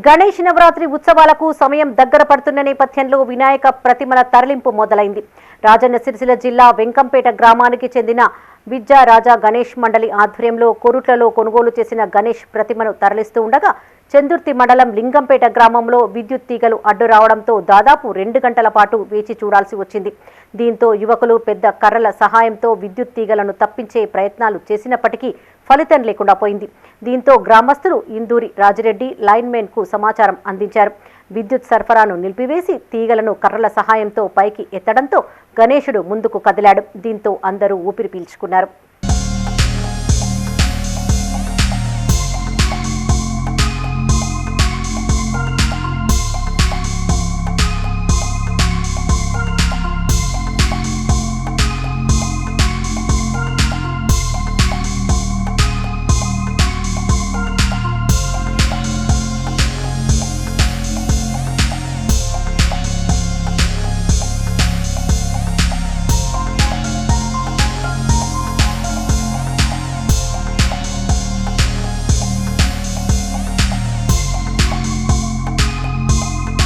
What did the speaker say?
గణేష్ నవరాత్రి ఉత్సవాలకు సమయం దగ్గర పడుతున్న నేపథ్యంలో వినాయక ప్రతిమల తరలింపు మొదలైంది. రాజన్న సిరిసిల్ల జిల్లా వెంకంపేట గ్రామానికి చెందిన విద్యా రాజా గణేష్ మండలి ఆధ్వర్యంలో కోరుట్లలో కొనుగోలు చేసిన గణేష్ ప్రతిమను తరలిస్తూ ఉండగా చందుర్తి మండలం లింగంపేట గ్రామంలో విద్యుత్ తీగలు అడ్డు రావడంతో దాదాపు 2 గంటల పాటు వేచి చూడాల్సి వచ్చింది. దీంతో యువకులు పెద్ద కర్రల సహాయంతో విద్యుత్ తీగలను తప్పించే ప్రయత్నాలు చేసినప్పటికీ ఫలితం లేకుండా పోయింది. దీంతో గ్రామస్తులు ఇందూరి రాజిరెడ్డి లైన్మెన్ కు సమాచారం అందించారు. విద్యుత్ సరఫరాను నిలిపివేసి తీగలను కర్రల సహాయంతో పైకి ఎత్తడంతో గణేశుడు ముందుకు కదిలాడు. దీంతో అందరూ ఊపిరి పీల్చుకున్నారు.